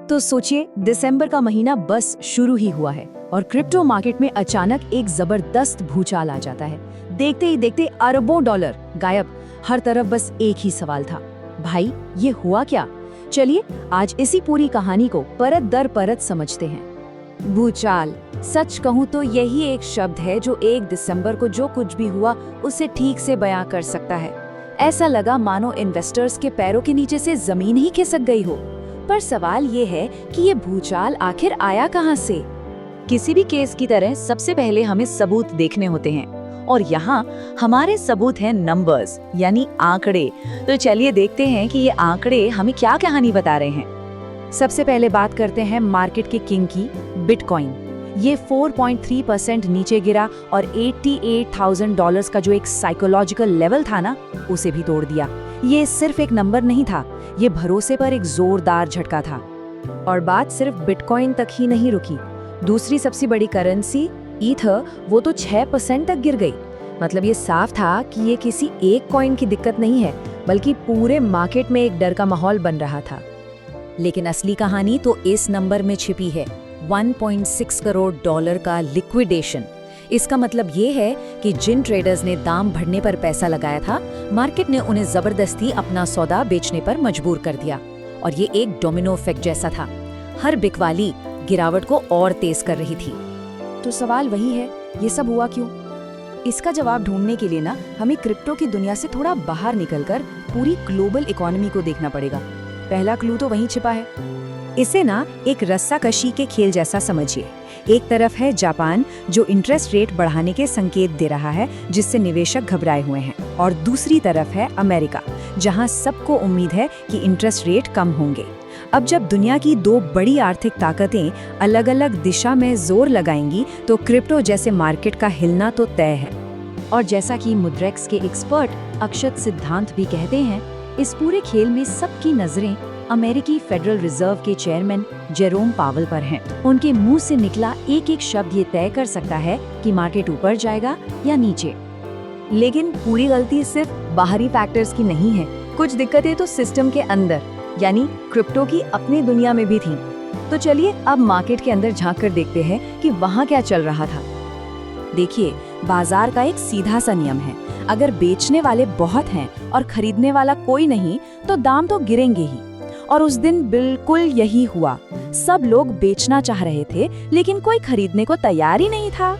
तो सोचिए, दिसंबर का महीना बस शुरू ही हुआ है और क्रिप्टो मार्केट में अचानक एक जबरदस्त भूचाल आ जाता है। देखते ही देखते अरबों डॉलर गायब। हर तरफ बस एक ही सवाल था, भाई ये हुआ क्या? चलिए आज इसी पूरी कहानी को परत दर परत समझते हैं। भूचाल, सच कहूँ तो यही एक शब्द है जो 1 दिसंबर को जो कुछ भी हुआ उसे ठीक से बयां कर सकता है। ऐसा लगा मानो इन्वेस्टर्स के पैरों के नीचे से जमीन ही खिसक गई हो। पर सवाल ये है कि ये भूचाल आखिर आया कहाँ से? किसी भी केस की तरह सबसे पहले हमें सबूत देखने होते हैं और यहाँ हमारे सबूत हैं नंबर्स, यानी आंकड़े। तो चलिए देखते हैं कि ये आंकड़े हमें क्या कहानी बता रहे हैं। सबसे पहले बात करते हैं मार्केट के किंग की, बिटकॉइन। ये 4.3% नीचे गिरा और $88,000 का जो एक साइकोलॉजिकल लेवल था ना, उसे भी तोड़ दिया। ये सिर्फ एक नंबर नहीं था, ये भरोसे पर एक जोरदार झटका था। और बात सिर्फ बिटकॉइन तक ही नहीं रुकी। दूसरी सबसे बड़ी करेंसी ईथर, वो तो 6% तक गिर गई। मतलब ये साफ था कि ये किसी एक कॉइन की दिक्कत नहीं है, बल्कि पूरे मार्केट में एक डर का माहौल बन रहा था। लेकिन असली कहानी तो इस नंबर में छिपी है, $1.6 करोड़ का लिक्विडेशन। इसका मतलब ये है कि जिन ट्रेडर्स ने दाम बढ़ने पर पैसा लगाया था, मार्केट ने उन्हें जबरदस्ती अपना सौदा बेचने पर मजबूर कर दिया। और ये एक डोमिनो इफेक्ट जैसा था, हर बिकवाली गिरावट को और तेज कर रही थी। तो सवाल वही है, ये सब हुआ क्यों? इसका जवाब ढूंढने के लिए ना हमें क्रिप्टो की दुनिया से थोड़ा बाहर निकलकर पूरी ग्लोबल इकोनॉमी को देखना पड़ेगा। पहला क्लू तो वहीं छिपा है। इसे ना एक रस्साकशी के खेल जैसा समझिए। एक तरफ है जापान, जो इंटरेस्ट रेट बढ़ाने के संकेत दे रहा है, जिससे निवेशक घबराए हुए हैं। और दूसरी तरफ है अमेरिका, जहां सबको उम्मीद है कि इंटरेस्ट रेट कम होंगे। अब जब दुनिया की दो बड़ी आर्थिक ताकतें अलग अलग दिशा में जोर लगाएंगी, तो क्रिप्टो जैसे मार्केट का हिलना तो तय है। और जैसा कि मुद्रेक्स के एक्सपर्ट अक्षत सिद्धांत भी कहते हैं, इस पूरे खेल में सबकी नजरें अमेरिकी फेडरल रिजर्व के चेयरमैन जेरोम पावेल पर हैं। उनके मुंह से निकला एक एक शब्द ये तय कर सकता है कि मार्केट ऊपर जाएगा या नीचे। लेकिन पूरी गलती सिर्फ बाहरी फैक्टर्स की नहीं है, कुछ दिक्कतें तो सिस्टम के अंदर, यानी क्रिप्टो की अपनी दुनिया में भी थी। तो चलिए अब मार्केट के अंदर झांक कर देखते हैं कि वहाँ क्या चल रहा था। देखिए, बाजार का एक सीधा सा नियम है, अगर बेचने वाले बहुत हैं और खरीदने वाला कोई नहीं, तो दाम तो गिरेंगे ही। और उस दिन बिल्कुल यही हुआ। सब लोग बेचना चाह रहे थे, लेकिन कोई खरीदने को तैयार ही नहीं था।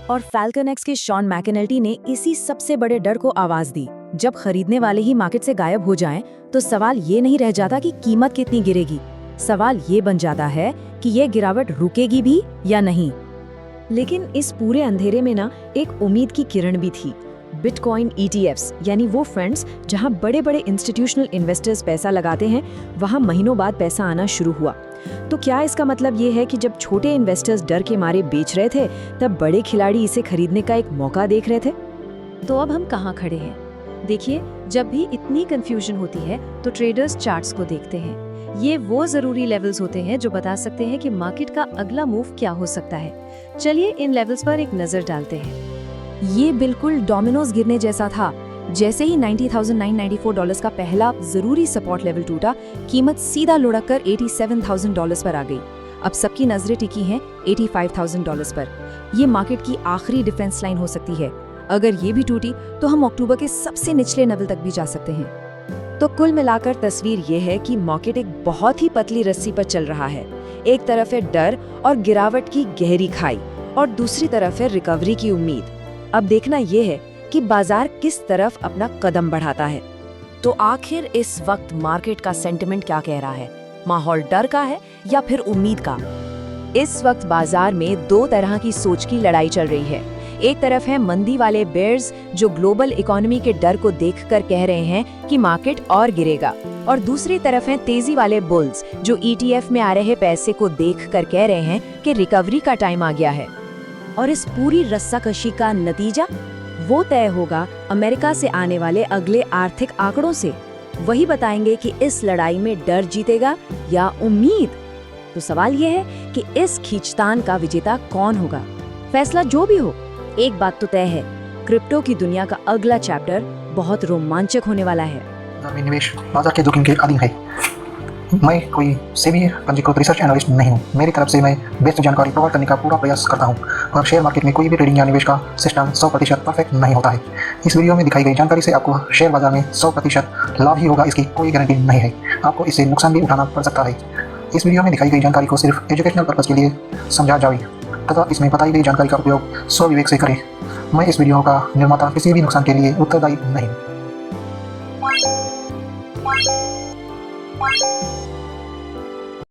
और फैल्कनेक्स के शॉन मैकनेल्टी ने इसी सबसे बड़े डर को आवाज दी। जब खरीदने वाले ही मार्केट से गायब हो जाएं, तो सवाल ये नहीं रह जाता कि कीमत कितनी गिरेगी, सवाल ये बन जाता है कि ये गिरावट रुकेगी भी या नहीं। लेकिन इस पूरे अंधेरे में ना एक उम्मीद की किरण भी थी। बिटकॉइन ETFs, यानी वो फंड्स जहां बड़े बड़े इंस्टीट्यूशनल इन्वेस्टर्स पैसा लगाते हैं, वहां महीनों बाद पैसा आना शुरू हुआ। तो क्या इसका मतलब ये है कि जब छोटे इन्वेस्टर्स डर के मारे बेच रहे थे, तब बड़े खिलाड़ी इसे खरीदने का एक मौका देख रहे थे? तो अब हम कहाँ खड़े हैं? देखिए, जब भी इतनी कंफ्यूजन होती है तो ट्रेडर्स चार्ट्स को देखते हैं। ये वो जरूरी लेवल्स होते हैं जो बता सकते हैं कि मार्केट का अगला मूव क्या हो सकता है। चलिए इन लेवल्स पर एक नजर डालते हैं। ये बिल्कुल डोमिनोज गिरने जैसा था। जैसे ही $90,994 का पहला जरूरी सपोर्ट लेवल टूटा, कीमत सीधा लुढ़क कर $87,000 पर आ गई। अब सबकी नजरें टिकी हैं $85,000 पर। ये मार्केट की आखिरी डिफेंस लाइन हो सकती है। अगर ये भी टूटी तो हम अक्टूबर के सबसे निचले लेवल तक भी जा सकते हैं। तो कुल मिलाकर तस्वीर ये है कि मार्केट एक बहुत ही पतली रस्सी पर चल रहा है। एक तरफ है डर और गिरावट की गहरी खाई, और दूसरी तरफ है रिकवरी की उम्मीद। अब देखना ये है कि बाजार किस तरफ अपना कदम बढ़ाता है। तो आखिर इस वक्त मार्केट का सेंटिमेंट क्या कह रहा है? माहौल डर का है या फिर उम्मीद का? इस वक्त बाजार में दो तरह की सोच की लड़ाई चल रही है। एक तरफ है मंदी वाले बेयर्स, जो ग्लोबल इकोनॉमी के डर को देखकर कह रहे हैं कि मार्केट और गिरेगा, और दूसरी तरफ है तेजी वाले बुल्स, जो ETF में आ रहे पैसे को देखकर कह रहे हैं कि रिकवरी का टाइम आ गया है। और इस पूरी रस्साकशी का नतीजा वो तय होगा अमेरिका से आने वाले अगले आर्थिक आंकड़ों से। वही बताएंगे कि इस लड़ाई में डर जीतेगा या उम्मीद। तो सवाल ये है कि इस खींचतान का विजेता कौन होगा? फैसला जो भी हो, एक बात तो तय है, क्रिप्टो की दुनिया का अगला चैप्टर बहुत रोमांचक होने वाला है। निवेश बाजार के जोखिम के अधीन है। मैं कोई सेबी पंजीकृत रिसर्च एनालिस्ट नहीं हूँ। मेरी तरफ से मैं बेस्ट जानकारी प्रोवाइड करने का पूरा प्रयास करता हूँ और शेयर मार्केट में कोई भी ट्रेडिंग या निवेश का सिस्टम 100% परफेक्ट नहीं होता है। इस वीडियो में दिखाई गई जानकारी से आपको शेयर बाजार में 100% लाभ ही होगा, इसकी कोई गारंटी नहीं है। आपको इससे नुकसान भी उठाना पड़ सकता है। इस वीडियो में दिखाई गई जानकारी को सिर्फ एजुकेशनल पर्पज़ के लिए समझा जाए तथा इसमें बताई गई जानकारी का उपयोग स्वविवेक से करें। मैं इस वीडियो का निर्माता किसी भी नुकसान के लिए उत्तरदायी नहीं हूँ।